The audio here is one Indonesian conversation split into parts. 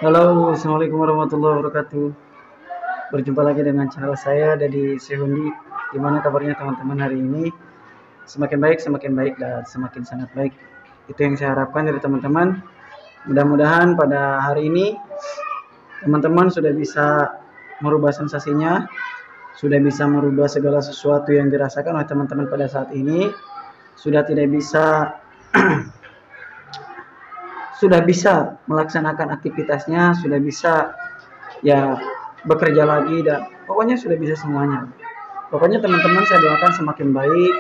Halo, assalamualaikum warahmatullahi wabarakatuh. Berjumpa lagi dengan channel saya Dedi Sehundi. Gimana kabarnya teman-teman hari ini? Semakin baik dan semakin sangat baik. Itu yang saya harapkan dari teman-teman. Mudah-mudahan pada hari ini teman-teman sudah bisa merubah sensasinya, sudah bisa merubah segala sesuatu yang dirasakan oleh teman-teman pada saat ini, sudah tidak bisa sudah bisa melaksanakan aktivitasnya, sudah bisa ya bekerja lagi dan pokoknya sudah bisa semuanya. Pokoknya teman-teman saya doakan semakin baik,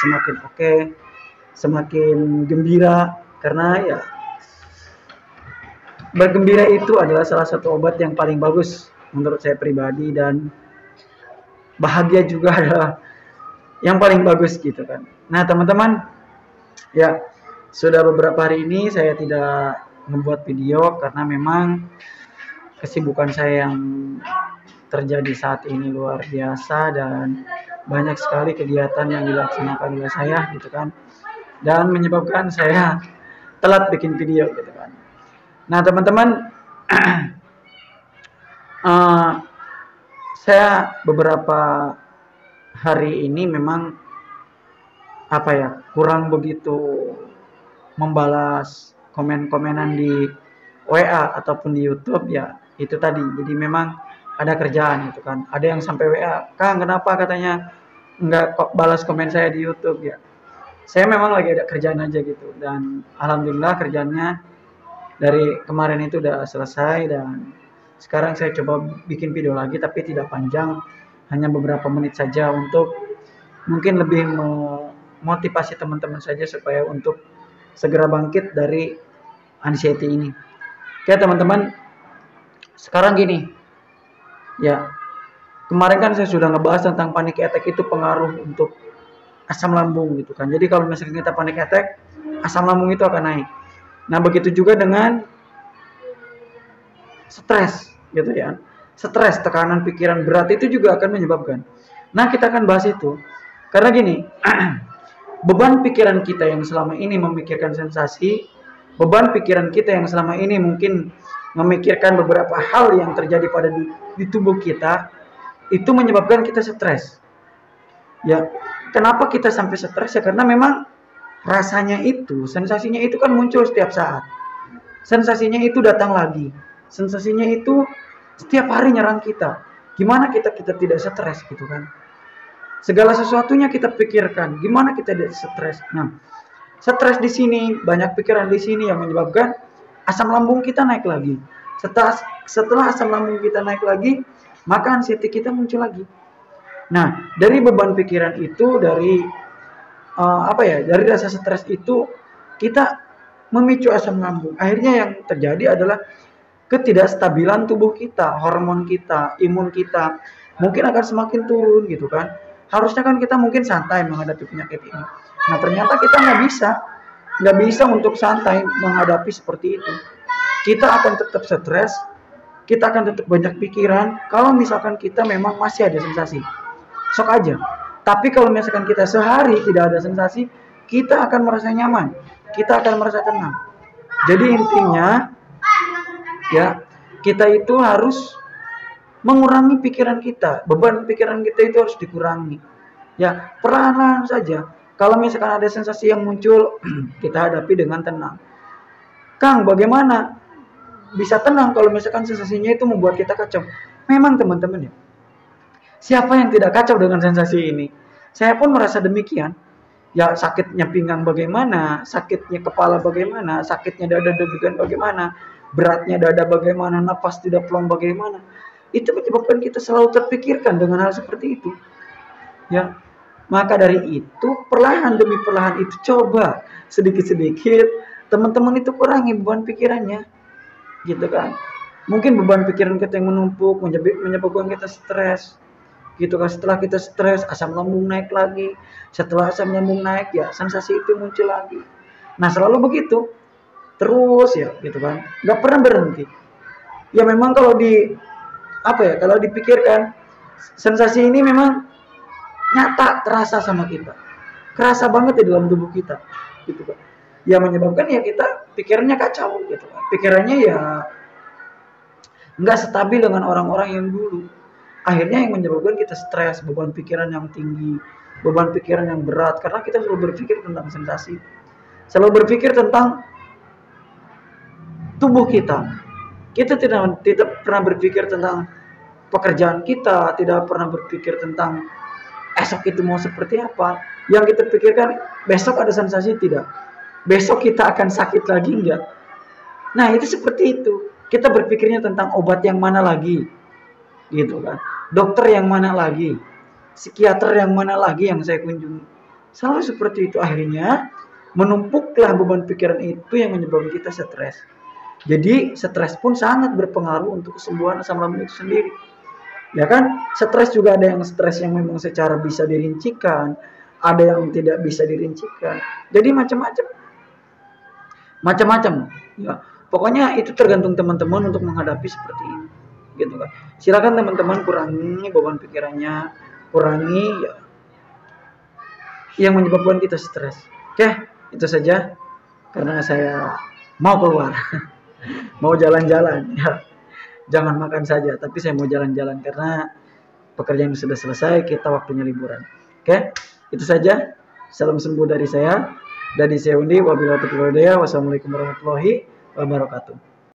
semakin oke, semakin gembira karena ya bergembira itu adalah salah satu obat yang paling bagus menurut saya pribadi dan bahagia juga adalah yang paling bagus gitu kan. Nah teman-teman ya sudah beberapa hari ini saya tidak membuat video karena memang kesibukan saya yang terjadi saat ini luar biasa dan banyak sekali kegiatan yang dilaksanakan oleh saya gitu kan, dan menyebabkan saya telat bikin video gitu kan. Nah teman-teman saya beberapa hari ini memang kurang begitu membalas komen-komenan di WA ataupun di YouTube ya itu tadi. Jadi memang ada kerjaan gitu kan. Ada yang sampai WA, "Kang, kenapa katanya nggak kok balas komen saya di YouTube ya?" Saya memang lagi ada kerjaan aja gitu dan alhamdulillah kerjaannya dari kemarin itu udah selesai dan sekarang saya coba bikin video lagi tapi tidak panjang, hanya beberapa menit saja untuk mungkin lebih memotivasi teman-teman saja supaya untuk segera bangkit dari anxiety ini. Oke teman-teman, sekarang gini, ya kemarin kan saya sudah ngebahas tentang panic attack itu pengaruh untuk asam lambung gitu kan. Jadi kalau misalnya kita panic attack, asam lambung itu akan naik. Nah begitu juga dengan stres gitu ya. Stres, tekanan pikiran berat itu juga akan menyebabkan. Nah kita akan bahas itu. Karena gini, beban pikiran kita yang selama ini memikirkan sensasi, beban pikiran kita yang selama ini mungkin memikirkan beberapa hal yang terjadi pada di tubuh kita, itu menyebabkan kita stres. Ya, kenapa kita sampai stres ya? Karena memang rasanya itu, sensasinya itu kan muncul setiap saat. Sensasinya itu datang lagi. Sensasinya itu setiap hari nyerang kita. Gimana kita tidak stres gitu kan? Segala sesuatunya kita pikirkan. Gimana kita tidak stres? Nah, stres di sini, banyak pikiran di sini yang menyebabkan asam lambung kita naik lagi. Setelah asam lambung kita naik lagi, maka anxiety kita muncul lagi. Nah, dari beban pikiran itu, dari dari rasa stres itu, kita memicu asam lambung. Akhirnya yang terjadi adalah ketidakstabilan tubuh kita, hormon kita, imun kita mungkin akan semakin turun gitu kan. Harusnya kan kita mungkin santai menghadapi penyakit ini. Nah ternyata kita nggak bisa untuk santai menghadapi seperti itu. Kita akan tetap stres, kita akan tetap banyak pikiran. Kalau misalkan kita memang masih ada sensasi, sok aja. Tapi kalau misalkan kita sehari tidak ada sensasi, kita akan merasa nyaman, kita akan merasa tenang. Jadi intinya ya kita itu harus mengurangi pikiran kita, beban pikiran kita itu harus dikurangi. Ya, perlahan-lahan saja. Kalau misalkan ada sensasi yang muncul, kita hadapi dengan tenang. Kang, bagaimana bisa tenang kalau misalkan sensasinya itu membuat kita kacau? Memang teman-teman ya, siapa yang tidak kacau dengan sensasi ini? Saya pun merasa demikian. Ya, sakitnya pinggang bagaimana, sakitnya kepala bagaimana, sakitnya dada deg-degan bagaimana, beratnya dada bagaimana, nafas tidak plong bagaimana. Itu menyebabkan kita selalu terpikirkan dengan hal seperti itu. Ya, maka dari itu perlahan demi perlahan itu coba sedikit-sedikit teman-teman itu kurangi beban pikirannya, gitu kan. Mungkin beban pikiran kita yang menumpuk menyebabkan kita stres, gitu kan. Setelah kita stres, asam lambung naik lagi. Setelah asam lambung naik ya sensasi itu muncul lagi. Nah selalu begitu, terus ya, gitu kan. Nggak pernah berhenti. Ya memang kalau kalau dipikirkan sensasi ini memang nyata terasa sama kita, kerasa banget di dalam tubuh kita gitu kan. Ya menyebabkan ya kita pikirannya kacau gitu kan. Pikirannya ya nggak stabil dengan orang-orang yang dulu. Akhirnya yang menyebabkan kita stres, beban pikiran yang tinggi, beban pikiran yang berat, karena kita selalu berpikir tentang sensasi, selalu berpikir tentang tubuh kita. Kita tidak pernah berpikir tentang pekerjaan kita, tidak pernah berpikir tentang esok itu mau seperti apa. Yang kita pikirkan besok ada sensasi tidak, besok kita akan sakit lagi enggak. Nah itu seperti itu, kita berpikirnya tentang obat yang mana lagi, gitu kan, dokter yang mana lagi, psikiater yang mana lagi yang saya kunjungi. Selalu seperti itu, akhirnya menumpuklah beban pikiran itu yang menyebabkan kita stres. Jadi stres pun sangat berpengaruh untuk kesembuhan asam lambung itu sendiri. Ya kan, stres juga ada yang stres yang memang secara bisa dirincikan, ada yang tidak bisa dirincikan. Jadi macam-macam. Ya, pokoknya itu tergantung teman-teman untuk menghadapi seperti ini, gitu kan. Silakan teman-teman kurangi beban pikirannya, kurangi ya, yang menyebabkan kita stres. Oke, itu saja karena saya mau keluar. Mau jalan-jalan ya, jangan makan saja, tapi saya mau jalan-jalan karena pekerjaan sudah selesai, kita waktunya liburan. Oke, itu saja. Salam sembuh dari saya, dari saya Undi. Wabillahi taufiq wal hidayah. Wassalamualaikum warahmatullahi wabarakatuh.